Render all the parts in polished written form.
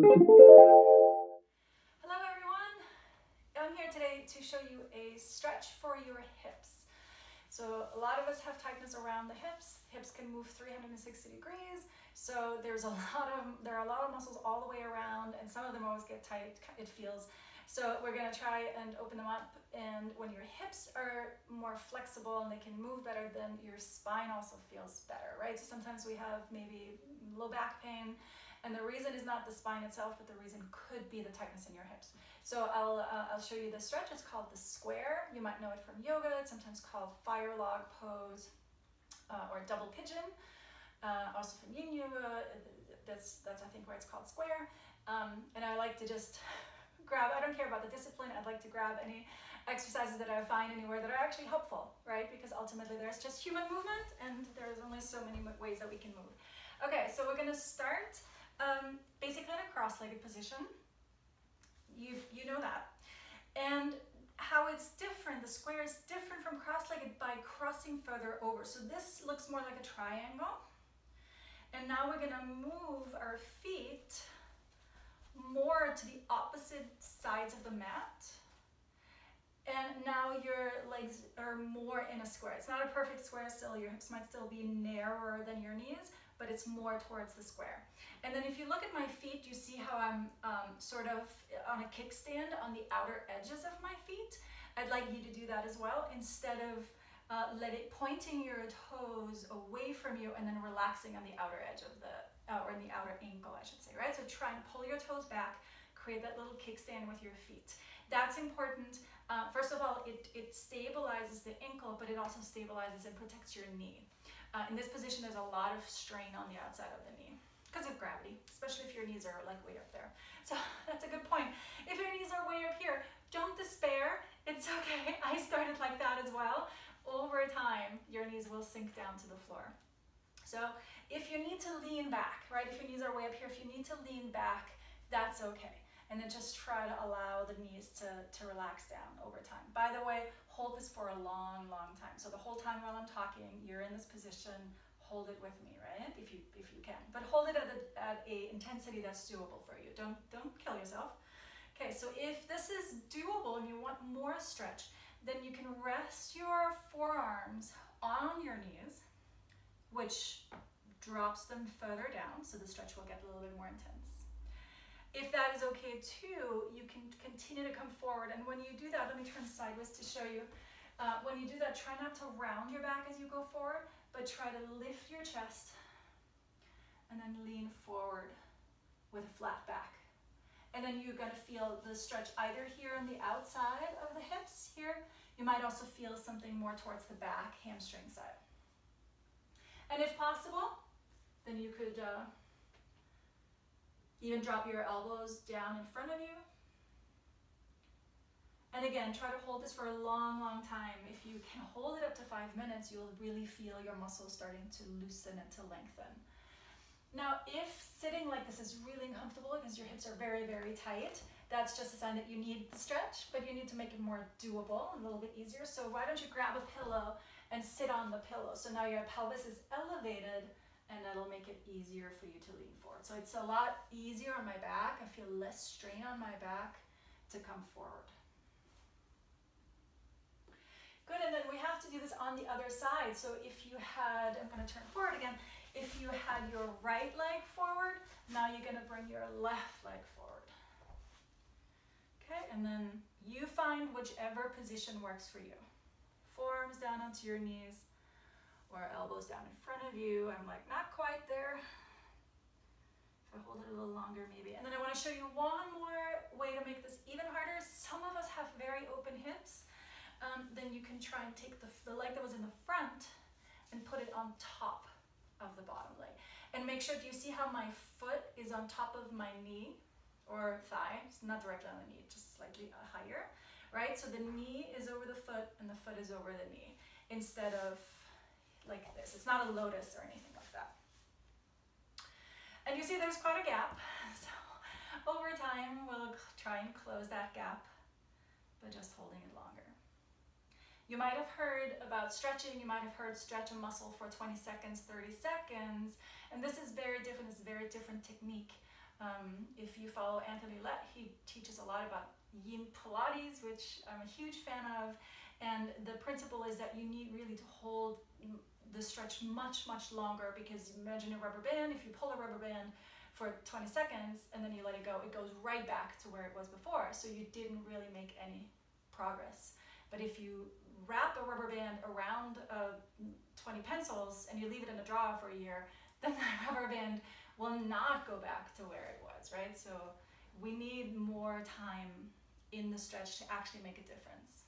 Hello everyone, I'm here today to show you a stretch for your hips. So a lot of us have tightness around the hips. Hips can move 360 degrees, so there are a lot of muscles all the way around, and some of them always get tight, it feels. So we're going to try and open them up, and when your hips are more flexible and they can move better, then your spine also feels better, right? So sometimes we have maybe low back pain, and the reason is not the spine itself, but the reason could be the tightness in your hips. So I'll show you the stretch. It's called the square. You might know it from yoga. It's sometimes called fire log pose or double pigeon. Also from yin yoga, that's I think where it's called square. And I like to just grab, I don't care about the discipline, I'd like to grab any exercises that I find anywhere that are actually helpful, right? Because ultimately there's just human movement and there's only so many ways that we can move. Okay, so we're gonna start basically in a cross-legged position. You know that. And how it's different, the square is different from cross-legged by crossing further over. So this looks more like a triangle. And now we're gonna move our feet more to the opposite sides of the mat. And now your legs are more in a square. It's not a perfect square still, your hips might still be narrower than your knees, but it's more towards the square. And then if you look at my feet, you see how I'm sort of on a kickstand on the outer edges of my feet. I'd like you to do that as well, instead of pointing your toes away from you and then relaxing on the outer edge of or in the outer ankle, I should say, right? So try and pull your toes back, create that little kickstand with your feet. That's important. First of all, it stabilizes the ankle, but it also stabilizes and protects your knee. In this position, there's a lot of strain on the outside of the knee because of gravity, especially if your knees are like way up there. So that's a good point. If your knees are way up here, don't despair. It's okay. I started like that as well. Over time, your knees will sink down to the floor. So if you need to lean back, right? If your knees are way up here, if you need to lean back, that's okay. And then just try to allow the knees to relax down over time. By the way, hold this for a long, long time. So the whole time while I'm talking, you're in this position, hold it with me, right? If you can. But hold it at a intensity that's doable for you. Don't kill yourself. Okay, so if this is doable and you want more stretch, then you can rest your forearms on your knees, which drops them further down, so the stretch will get a little bit more intense. If that is okay too, you can continue to come forward, and when you do that, let me turn sideways to show you. When you do that, try not to round your back as you go forward, but try to lift your chest and then lean forward with a flat back. And then you're gonna feel the stretch either here on the outside of the hips here. You might also feel something more towards the back, hamstring side. And if possible, then you could even drop your elbows down in front of you. And again, try to hold this for a long, long time. If you can hold it up to 5 minutes, you'll really feel your muscles starting to loosen and to lengthen. Now, if sitting like this is really uncomfortable because your hips are very, very tight, that's just a sign that you need the stretch, but you need to make it more doable, a little bit easier. So why don't you grab a pillow and sit on the pillow? So now your pelvis is elevated, and that'll make it easier for you to lean forward. So it's a lot easier on my back. I feel less strain on my back to come forward. Good, and then we have to do this on the other side. So if you had, I'm gonna turn forward again. If you had your right leg forward, now you're gonna bring your left leg forward. Okay, and then you find whichever position works for you. Forearms down onto your knees, or elbows down in front of you. I'm like, not quite there. If I hold it a little longer, maybe. And then I wanna show you one more way to make this even harder. Some of us have very open hips. Then you can try and take the leg that was in the front and put it on top of the bottom leg. And make sure, do you see how my foot is on top of my knee or thigh? It's not directly on the knee, just slightly higher, right? So the knee is over the foot and the foot is over the knee instead of like this. It's not a lotus or anything like that. And you see there's quite a gap. So over time, we'll try and close that gap by just holding it longer. You might have heard about stretching. You might have heard stretch a muscle for 20 seconds, 30 seconds. And this is very different. It's a very different technique. If you follow Anthony Lett, he teaches a lot about yin Pilates, which I'm a huge fan of. And the principle is that you need really to hold the stretch much, much longer, because imagine a rubber band. If you pull a rubber band for 20 seconds and then you let it go, it goes right back to where it was before. So you didn't really make any progress. But if you wrap a rubber band around 20 pencils and you leave it in a drawer for a year, then that rubber band will not go back to where it was, right? So we need more time in the stretch to actually make a difference.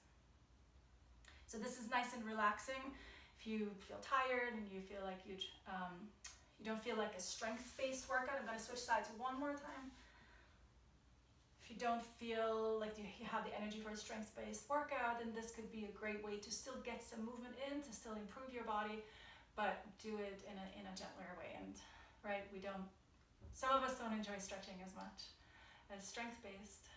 So this is nice and relaxing. If you feel tired and you feel like you don't feel like a strength-based workout, I'm going to switch sides one more time. If you don't feel like you have the energy for a strength-based workout, then this could be a great way to still get some movement in, to still improve your body, but do it in a gentler way. And right, some of us don't enjoy stretching as much as strength-based.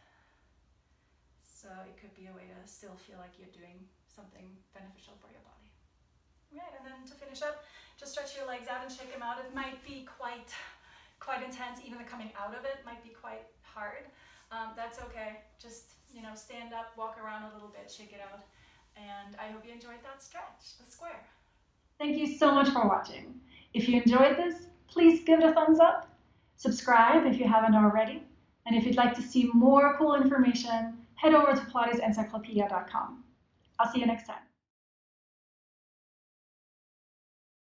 So it could be a way to still feel like you're doing something beneficial for your body. Right, and then to finish up, just stretch your legs out and shake them out. It might be quite intense. Even the coming out of it might be quite hard. That's okay. Just, stand up, walk around a little bit, shake it out. And I hope you enjoyed that stretch, the square. Thank you so much for watching. If you enjoyed this, please give it a thumbs up. Subscribe if you haven't already. And if you'd like to see more cool information, head over to PilatesEncyclopedia.com. I'll see you next time.